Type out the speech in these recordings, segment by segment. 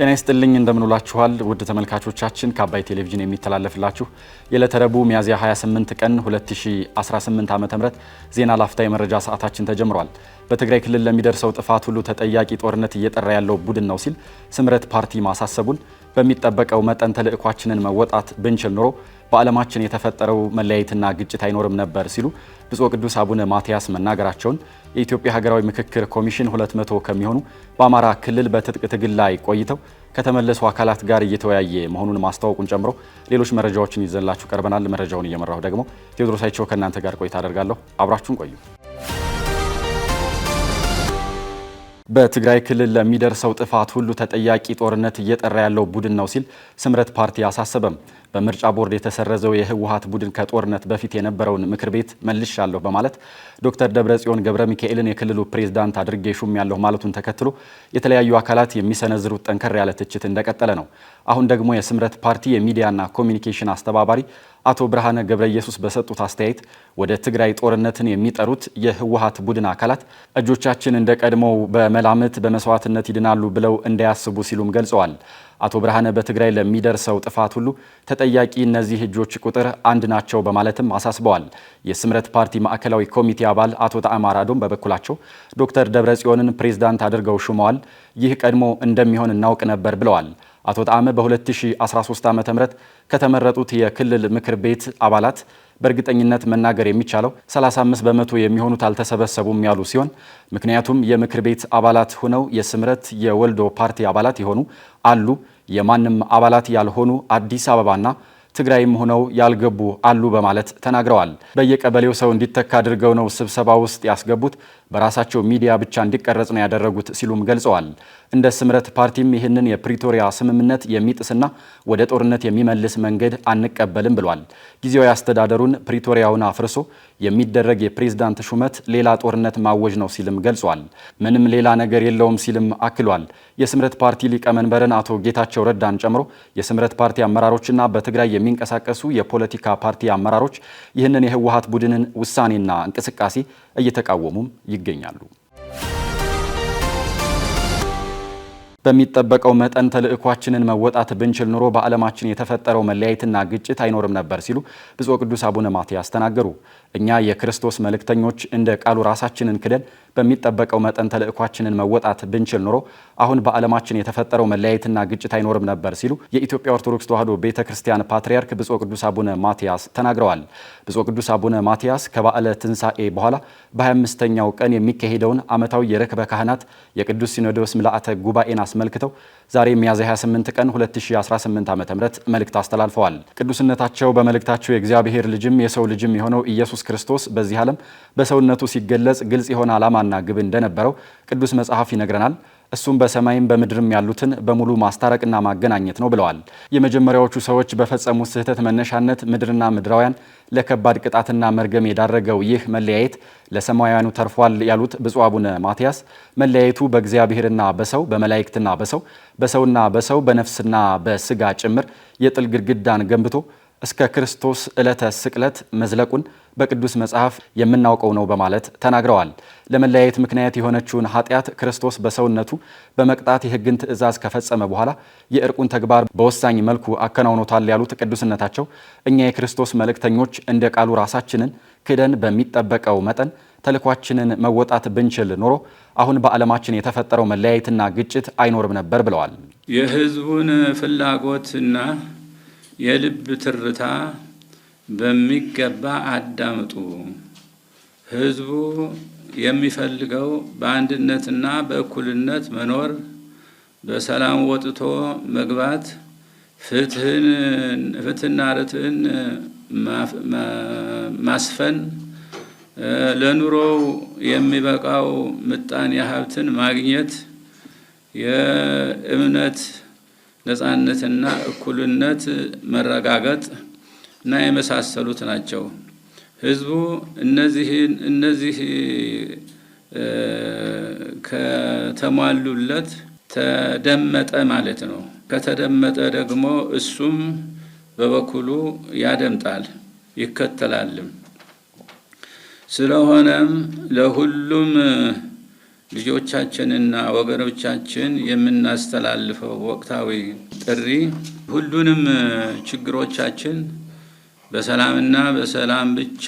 ጤና ይስጥልኝ እንደምንውላችኋል ውድ ተመልካቾቻችን ከአባይ ቴሌቪዥን የሚተላለፍላችሁ የለተረቡ ሚያዝያ 28 ቀን 2018 ዓ.ም ዜና ላፍታ የመረጃ ሰዓታችን ተጀምሯል። በትግራይ ክልል ለሚደርሰው ጥፋት ሁሉ ተጠያቂ ጦርነት እየጠራ ያለው ቡድን ነው ሲል ስምረት ፓርቲ ማሳሰቡን፣ በሚጠበቀው መጠን ተልዕኳችንን መወጣት ብንችል ኖሮ በዓለማችን የተፈጠረው መለያየትና ግጭት አይኖርም ነበር ሲሉ ብፁዕ ቅዱስ አቡነ ማትያስ መናገራቸውን የኢትዮጵያ ሀገራዊ ምክክር ኮሚሽን 200 ከሚሆኑ በአማራ ክልል በትጥቅ ትግል ላይ ቆይተው ከተመለሱ አካላት ጋር እየተወያየ መሆኑን ማስታወቁን ጨምሮ ሌሎች መረጃዎችን ይዘንላችሁ ቀርበናል። መረጃውን እየመራሁ ደግሞ ቴዎድሮስ አይቸው ከእናንተ ጋር ቆይታ አደርጋለሁ። አብራችሁን ቆዩ። በትግራይ ክልል ለሚደርሰው ጥፋት ሁሉ ተጠያቂ ጦርነት እየጠራ ያለው ቡድን ነው ሲል ስምረት ፓርቲ አሳሰበም። በምርጫ ቦርድ የተሰረዘው የህወሓት ቡድን ከጦርነት በፊት የነበረውን ምክር ቤት መልሻለሁ በማለት ዶክተር ደብረጽዮን ገብረ ሚካኤልን የክልሉ ፕሬዝዳንት አድርጌ ሹሜያለሁ ማለቱን ተከትሎ የተለያዩ አካላት የሚሰነዝሩት ጠንከር ያለ ትችት እንደቀጠለ ነው። አሁን ደግሞ የስምረት ፓርቲ የሚዲያና ኮሚኒኬሽን አስተባባሪ አቶ ብርሃነ ገብረ ኢየሱስ በሰጡት አስተያየት ወደ ትግራይ ጦርነትን የሚጠሩት የህወሓት ቡድን አካላት እጆቻችን እንደ ቀድሞው በመላምት በመስዋዕትነት ይድናሉ ብለው እንዳያስቡ ሲሉም ገልጸዋል። አቶ ብርሃነ በትግራይ ለሚደርሰው ጥፋት ሁሉ ተጠያቂ እነዚህ እጆች ቁጥር አንድ ናቸው በማለትም አሳስበዋል። የስምረት ፓርቲ ማዕከላዊ ኮሚቴ አባል አቶ ተአማር አዶም በበኩላቸው ዶክተር ደብረጽዮንን ፕሬዝዳንት አድርገው ሹመዋል። ይህ ቀድሞ እንደሚሆን እናውቅ ነበር ብለዋል። አቶ ጣዕመ በ2013 ዓ.ም ከተመረጡት የክልል ምክር ቤት አባላት በእርግጠኝነት መናገር የሚቻለው 35 በመቶ የሚሆኑት አልተሰበሰቡም ያሉ ሲሆን ምክንያቱም የምክር ቤት አባላት ሆነው የስምረት የወልዶ ፓርቲ አባላት የሆኑ አሉ፣ የማንም አባላት ያልሆኑ አዲስ አበባና ትግራይም ሆነው ያልገቡ አሉ በማለት ተናግረዋል። በየቀበሌው ሰው እንዲተካ አድርገው ነው ስብሰባ ውስጥ ያስገቡት፣ በራሳቸው ሚዲያ ብቻ እንዲቀረጽ ነው ያደረጉት ሲሉም ገልጸዋል። እንደ ስምረት ፓርቲም ይህንን የፕሪቶሪያ ስምምነት የሚጥስና ወደ ጦርነት የሚመልስ መንገድ አንቀበልም ብሏል። ጊዜያዊ አስተዳደሩን ፕሪቶሪያውን አፍርሶ የሚደረግ የፕሬዝዳንት ሹመት ሌላ ጦርነት ማወጅ ነው ሲልም ገልጿል። ምንም ሌላ ነገር የለውም ሲልም አክሏል። የስምረት ፓርቲ ሊቀመንበርን አቶ ጌታቸው ረዳን ጨምሮ የስምረት ፓርቲ አመራሮችና በትግራይ የሚንቀሳቀሱ የፖለቲካ ፓርቲ አመራሮች ይህንን የህወሓት ቡድንን ውሳኔና እንቅስቃሴ እየተቃወሙም ይገኛሉ። በሚጠበቀው መጠን ተልዕኳችንን መወጣት ብንችል ኑሮ በዓለማችን የተፈጠረው መለያየትና ግጭት አይኖርም ነበር ሲሉ ብፁዕ ቅዱስ አቡነ ማትያስ ተናገሩ። እኛ የክርስቶስ መልእክተኞች እንደ ቃሉ ራሳችንን ክደን በሚጠበቀው መጠን ተልዕኳችንን መወጣት ብንችል ኑሮ አሁን በዓለማችን የተፈጠረው መለያየትና ግጭት አይኖርም ነበር ሲሉ የኢትዮጵያ ኦርቶዶክስ ተዋሕዶ ቤተክርስቲያን ፓትርያርክ ብፁዕ ቅዱስ አቡነ ማትያስ ተናግረዋል። ብፁዕ ቅዱስ አቡነ ማትያስ ከበዓለ ትንሣኤ በኋላ በ25ኛው ቀን የሚካሄደውን ዓመታዊ የርክበ ካህናት የቅዱስ ሲኖዶስ ምልአተ ጉባኤን አስመልክተው ዛሬ ሚያዝያ 28 ቀን 2018 ዓ.ም መልእክት አስተላልፈዋል። ቅዱስነታቸው በመልእክታቸው የእግዚአብሔር ልጅም የሰው ልጅም የሆነው ኢየሱስ ክርስቶስ በዚህ ዓለም በሰውነቱ ሲገለጽ ግልጽ የሆነ ዓላማና ግብ እንደነበረው ቅዱስ መጽሐፍ ይነግረናል። እሱም በሰማይም በምድርም ያሉትን በሙሉ ማስታረቅና ማገናኘት ነው ብለዋል። የመጀመሪያዎቹ ሰዎች በፈጸሙት ስህተት መነሻነት ምድርና ምድራውያን ለከባድ ቅጣትና መርገም የዳረገው ይህ መለያየት ለሰማያውያኑ ተርፏል ያሉት ብፁዕ አቡነ ማትያስ መለያየቱ በእግዚአብሔርና በሰው በመላእክትና በሰው በሰውና በሰው በነፍስና በስጋ ጭምር የጥል ግድግዳን ገንብቶ እስከ ክርስቶስ ዕለተ ስቅለት መዝለቁን በቅዱስ መጽሐፍ የምናውቀው ነው በማለት ተናግረዋል። ለመለያየት ምክንያት የሆነችውን ኃጢአት ክርስቶስ በሰውነቱ በመቅጣት የሕግን ትእዛዝ ከፈጸመ በኋላ የእርቁን ተግባር በወሳኝ መልኩ አከናውኖታል ያሉት ቅዱስነታቸው እኛ የክርስቶስ መልእክተኞች እንደ ቃሉ ራሳችንን ክደን በሚጠበቀው መጠን ተልኳችንን መወጣት ብንችል ኖሮ አሁን በዓለማችን የተፈጠረው መለያየትና ግጭት አይኖርም ነበር ብለዋል። የሕዝቡን ፍላጎትና የልብ ትርታ በሚገባ አዳምጡ። ሕዝቡ የሚፈልገው በአንድነትና በእኩልነት መኖር፣ በሰላም ወጥቶ መግባት፣ ፍትህና ርትዕን ማስፈን፣ ለኑሮው የሚበቃው ምጣኔ ሀብትን ማግኘት፣ የእምነት ነፃነትና እኩልነት መረጋገጥ እና የመሳሰሉት ናቸው። ሕዝቡ እነዚህ ከተሟሉለት ተደመጠ ማለት ነው። ከተደመጠ ደግሞ እሱም በበኩሉ ያደምጣል ይከተላልም። ስለሆነም ለሁሉም ልጆቻችንና ወገኖቻችን የምናስተላልፈው ወቅታዊ ጥሪ ሁሉንም ችግሮቻችን በሰላምና በሰላም ብቻ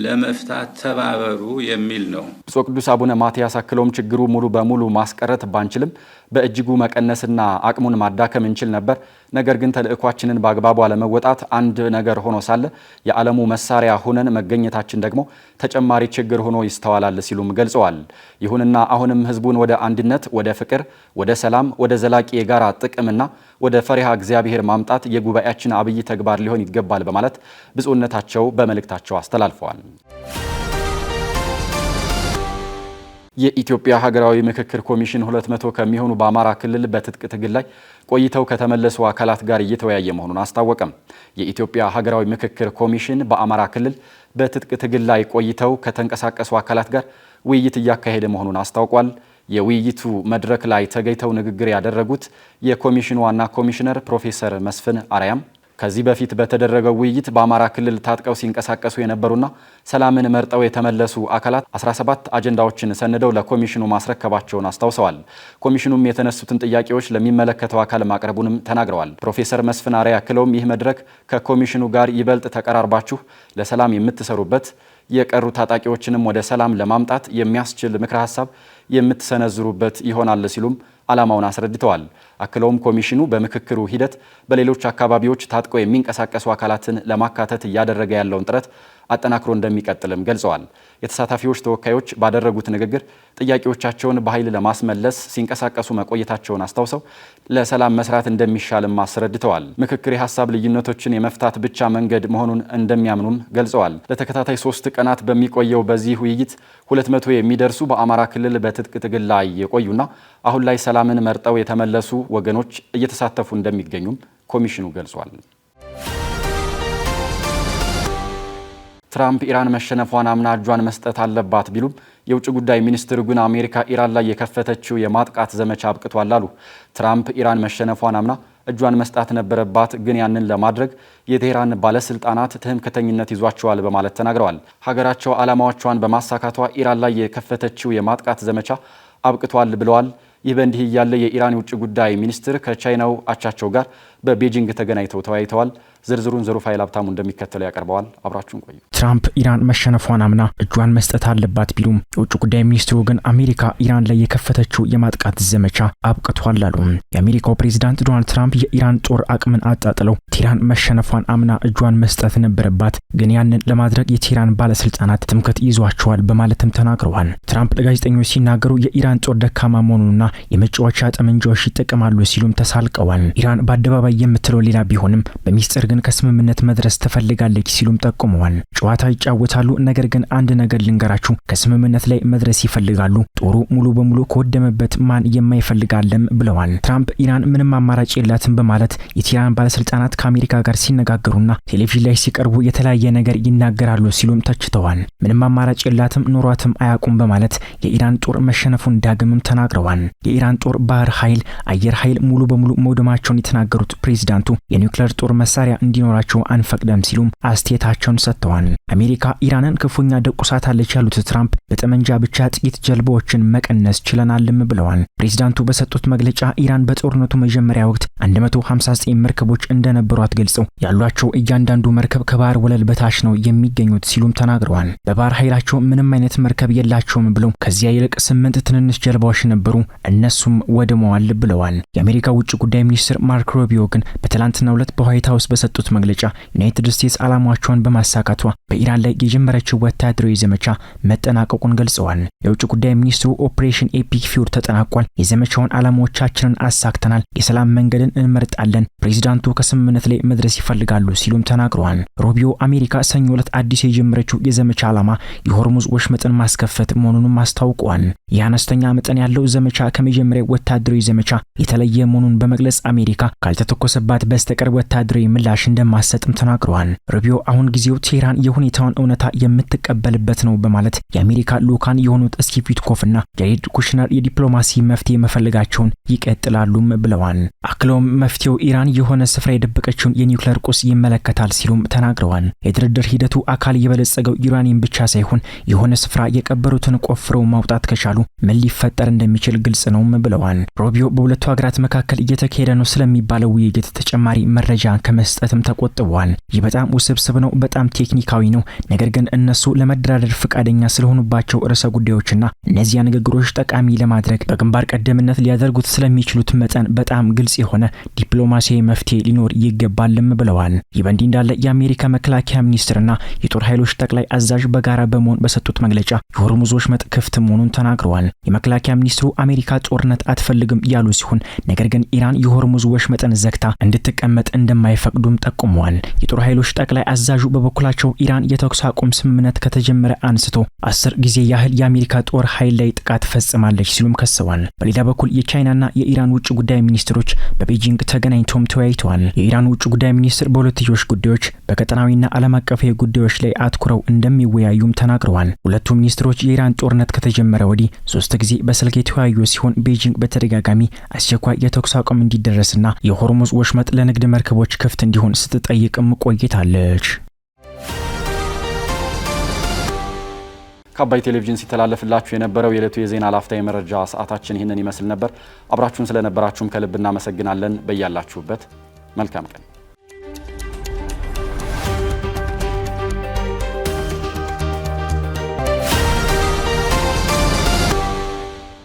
ለመፍታት ተባበሩ የሚል ነው። ብፁዕ ቅዱስ አቡነ ማትያስ አክለውም ችግሩ ሙሉ በሙሉ ማስቀረት ባንችልም በእጅጉ መቀነስና አቅሙን ማዳከም እንችል ነበር። ነገር ግን ተልእኳችንን በአግባቡ አለመወጣት አንድ ነገር ሆኖ ሳለ የዓለሙ መሳሪያ ሆነን መገኘታችን ደግሞ ተጨማሪ ችግር ሆኖ ይስተዋላል ሲሉም ገልጸዋል። ይሁንና አሁንም ህዝቡን ወደ አንድነት፣ ወደ ፍቅር፣ ወደ ሰላም፣ ወደ ዘላቂ የጋራ ጥቅምና ወደ ፈሪሃ እግዚአብሔር ማምጣት የጉባኤያችን አብይ ተግባር ሊሆን ይገባል በማለት ብፁዕነታቸው በመልእክታቸው አስተላልፈዋል። የኢትዮጵያ ሀገራዊ ምክክር ኮሚሽን 200 ከሚሆኑ በአማራ ክልል በትጥቅ ትግል ላይ ቆይተው ከተመለሱ አካላት ጋር እየተወያየ መሆኑን አስታወቀም። የኢትዮጵያ ሀገራዊ ምክክር ኮሚሽን በአማራ ክልል በትጥቅ ትግል ላይ ቆይተው ከተንቀሳቀሱ አካላት ጋር ውይይት እያካሄደ መሆኑን አስታውቋል። የውይይቱ መድረክ ላይ ተገኝተው ንግግር ያደረጉት የኮሚሽኑ ዋና ኮሚሽነር ፕሮፌሰር መስፍን አርያም ከዚህ በፊት በተደረገው ውይይት በአማራ ክልል ታጥቀው ሲንቀሳቀሱ የነበሩና ሰላምን መርጠው የተመለሱ አካላት 17 አጀንዳዎችን ሰንደው ለኮሚሽኑ ማስረከባቸውን አስታውሰዋል። ኮሚሽኑም የተነሱትን ጥያቄዎች ለሚመለከተው አካል ማቅረቡንም ተናግረዋል። ፕሮፌሰር መስፍን አርያ አክለውም ይህ መድረክ ከኮሚሽኑ ጋር ይበልጥ ተቀራርባችሁ ለሰላም የምትሰሩበት የቀሩ ታጣቂዎችንም ወደ ሰላም ለማምጣት የሚያስችል ምክረ ሀሳብ የምትሰነዝሩበት ይሆናል ሲሉም ዓላማውን አስረድተዋል። አክለውም ኮሚሽኑ በምክክሩ ሂደት በሌሎች አካባቢዎች ታጥቀው የሚንቀሳቀሱ አካላትን ለማካተት እያደረገ ያለውን ጥረት አጠናክሮ እንደሚቀጥልም ገልጸዋል። የተሳታፊዎች ተወካዮች ባደረጉት ንግግር ጥያቄዎቻቸውን በኃይል ለማስመለስ ሲንቀሳቀሱ መቆየታቸውን አስታውሰው ለሰላም መስራት እንደሚሻልም አስረድተዋል። ምክክር የሀሳብ ልዩነቶችን የመፍታት ብቻ መንገድ መሆኑን እንደሚያምኑም ገልጸዋል። ለተከታታይ 3 ቀናት በሚቆየው በዚህ ውይይት 200 የሚደርሱ በአማራ ክልል በትጥቅ ትግል ላይ የቆዩና አሁን ላይ ሰላምን መርጠው የተመለሱ ወገኖች እየተሳተፉ እንደሚገኙም ኮሚሽኑ ገልጿል። ትራምፕ ኢራን መሸነፏን አምና እጇን መስጠት አለባት ቢሉም የውጭ ጉዳይ ሚኒስትሩ ግን አሜሪካ ኢራን ላይ የከፈተችው የማጥቃት ዘመቻ አብቅቷል አሉ። ትራምፕ ኢራን መሸነፏን አምና እጇን መስጣት ነበረባት፣ ግን ያንን ለማድረግ የቴህራን ባለስልጣናት ትምክህተኝነት ይዟቸዋል በማለት ተናግረዋል። ሀገራቸው ዓላማዎቿን በማሳካቷ ኢራን ላይ የከፈተችው የማጥቃት ዘመቻ አብቅቷል ብለዋል። ይህ በእንዲህ እያለ የኢራን የውጭ ጉዳይ ሚኒስትር ከቻይናው አቻቸው ጋር በቤጂንግ ተገናኝተው ተወያይተዋል። ዝርዝሩን ዘሩፋይል ሀብታሙ እንደሚከተለው ያቀርበዋል። አብራችሁን ቆዩ። ትራምፕ ኢራን መሸነፏን አምና እጇን መስጠት አለባት ቢሉም የውጭ ጉዳይ ሚኒስትሩ ግን አሜሪካ ኢራን ላይ የከፈተችው የማጥቃት ዘመቻ አብቅቷል አሉ። የአሜሪካው ፕሬዝዳንት ዶናልድ ትራምፕ የኢራን ጦር አቅምን አጣጥለው ቴህራን መሸነፏን አምና እጇን መስጠት ነበረባት፣ ግን ያንን ለማድረግ የቴህራን ባለስልጣናት ትምክህት ይዟቸዋል በማለትም ተናግረዋል። ትራምፕ ለጋዜጠኞች ሲናገሩ የኢራን ጦር ደካማ መሆኑንና የመጫወቻ ጠመንጃዎች ይጠቀማሉ ሲሉም ተሳልቀዋል። ኢራን በአደባባይ የምትለው ሌላ ቢሆንም በሚስጥር ግን ከስምምነት መድረስ ትፈልጋለች ሲሉም ጠቁመዋል። ጨዋታ ይጫወታሉ፣ ነገር ግን አንድ ነገር ልንገራችሁ፣ ከስምምነት ላይ መድረስ ይፈልጋሉ። ጦሩ ሙሉ በሙሉ ከወደመበት ማን የማይፈልጋለም ብለዋል። ትራምፕ ኢራን ምንም አማራጭ የላትም በማለት የቴህራን ባለስልጣናት ከአሜሪካ ጋር ሲነጋገሩና ቴሌቪዥን ላይ ሲቀርቡ የተለያየ ነገር ይናገራሉ ሲሉም ተችተዋል። ምንም አማራጭ የላትም፣ ኖሯትም አያውቁም በማለት የኢራን ጦር መሸነፉን ዳግምም ተናግረዋል። የኢራን ጦር ባህር ኃይል፣ አየር ኃይል ሙሉ በሙሉ መውደማቸውን የተናገሩት ፕሬዝዳንቱ የኒውክሌር ጦር መሳሪያ እንዲኖራቸው አንፈቅደም ሲሉም አስተያየታቸውን ሰጥተዋል። አሜሪካ ኢራንን ክፉኛ ደቁሳታለች ያሉት ትራምፕ በጠመንጃ ብቻ ጥቂት ጀልባዎችን መቀነስ ችለናልም ብለዋል። ፕሬዝዳንቱ በሰጡት መግለጫ ኢራን በጦርነቱ መጀመሪያ ወቅት 159 መርከቦች እንደነበሯት ገልጸው ያሏቸው እያንዳንዱ መርከብ ከባህር ወለል በታች ነው የሚገኙት ሲሉም ተናግረዋል። በባህር ኃይላቸው ምንም አይነት መርከብ የላቸውም ብለው ከዚያ ይልቅ 8 ትንንሽ ጀልባዎች ነበሩ፣ እነሱም ወድመዋል ብለዋል። የአሜሪካ ውጭ ጉዳይ ሚኒስትር ማርክ ሮቢዮ ግን በትላንትናው ዕለት በዋይት ሀውስ በሰጡት መግለጫ ዩናይትድ ስቴትስ ዓላማቸውን በማሳካቷ በኢራን ላይ የጀመረችው ወታደራዊ ዘመቻ መጠናቀቁን ገልጸዋል። የውጭ ጉዳይ ሚኒስትሩ ኦፕሬሽን ኤፒክ ፊውር ተጠናቋል፣ የዘመቻውን ዓላማዎቻችንን አሳክተናል፣ የሰላም መንገድን እንመርጣለን፣ ፕሬዝዳንቱ ከስምምነት ላይ መድረስ ይፈልጋሉ ሲሉም ተናግረዋል። ሮቢዮ አሜሪካ ሰኞ ዕለት አዲስ የጀመረችው የዘመቻ ዓላማ የሆርሙዝ ወሽመጥን ማስከፈት መሆኑንም አስታውቀዋል። የአነስተኛ መጠን ያለው ዘመቻ ከመጀመሪያው ወታደራዊ ዘመቻ የተለየ መሆኑን በመግለጽ አሜሪካ ካልተተኮሰባት በስተቀር ወታደራዊ ምላሽ ምላሽ እንደማሰጥም ተናግረዋል። ሩቢዮ አሁን ጊዜው ቴህራን የሁኔታውን እውነታ የምትቀበልበት ነው በማለት የአሜሪካ ልኡካን የሆኑት ስቲቭ ዊትኮፍና ጃሬድ ኩሽነር የዲፕሎማሲ መፍትሄ መፈለጋቸውን ይቀጥላሉም ብለዋል። አክለውም መፍትሄው ኢራን የሆነ ስፍራ የደበቀችውን የኒውክሌር ቁስ ይመለከታል ሲሉም ተናግረዋል። የድርድር ሂደቱ አካል የበለጸገው ዩራኒየም ብቻ ሳይሆን የሆነ ስፍራ የቀበሩትን ቆፍረው ማውጣት ከቻሉ ምን ሊፈጠር እንደሚችል ግልጽ ነውም ብለዋል። ሩቢዮ በሁለቱ ሀገራት መካከል እየተካሄደ ነው ስለሚባለው ውይይት ተጨማሪ መረጃ ከመስጠትም ተቆጥበዋል። ይህ በጣም ውስብስብ ነው፣ በጣም ቴክኒካዊ ነው። ነገር ግን እነሱ ለመደራደር ፈቃደኛ ስለሆኑባቸው ርዕሰ ጉዳዮችና እነዚያ ንግግሮች ጠቃሚ ለማድረግ በግንባር ቀደምትነት ሊያደርጉት ስለሚችሉት መጠን በጣም ግልጽ የሆነ ዲፕሎማሲያዊ መፍትሄ ሊኖር ይገባልም ብለዋል። ይህ በእንዲህ እንዳለ የአሜሪካ መከላከያ ሚኒስትርና የጦር ኃይሎች ጠቅላይ አዛዥ በጋራ በመሆን በሰጡት መግለጫ የሆርሙዝ ወሽመጥ ክፍት መሆኑን ተናግረዋል። የመከላከያ ሚኒስትሩ አሜሪካ ጦርነት አትፈልግም ያሉ ሲሆን ነገር ግን ኢራን የሆርሙዝ ወሽመጥን ዘግታ እንድትቀመጥ እንደማይፈቅዱም ጠቁመዋል። የጦር ኃይሎች ጠቅላይ አዛዡ በበኩላቸው ኢራን የተኩስ አቁም ስምምነት ከተጀመረ አንስቶ 10 ጊዜ ያህል የአሜሪካ ጦር ኃይል ላይ ጥቃት ፈጽማለች ሲሉም ከሰዋል። በሌላ በኩል የቻይናና የኢራን ውጭ ጉዳይ ሚኒስትሮች በቤጂንግ ተገናኝተውም ተወያይተዋል። የኢራን ውጭ ጉዳይ ሚኒስትር በሁለትዮሽ ጉዳዮች በቀጠናዊና ዓለም አቀፋዊ ጉዳዮች ላይ አትኩረው እንደሚወያዩም ተናግረዋል። ሁለቱ ሚኒስትሮች የኢራን ጦርነት ከተጀመረ ወዲህ 3 ጊዜ በስልክ የተወያዩ ሲሆን ቤጂንግ በተደጋጋሚ አስቸኳይ የተኩስ አቁም እንዲደረስና የሆርሙዝ ወሽመጥ ለንግድ መርከቦች ክፍት እንዲሆን ስትጠይቅም ቆይታለች። ከአባይ ቴሌቪዥን ሲተላለፍላችሁ የነበረው የዕለቱ የዜና ላፍታ የመረጃ ሰዓታችን ይህንን ይመስል ነበር። አብራችሁን ስለነበራችሁም ከልብ እናመሰግናለን። በያላችሁበት መልካም ቀን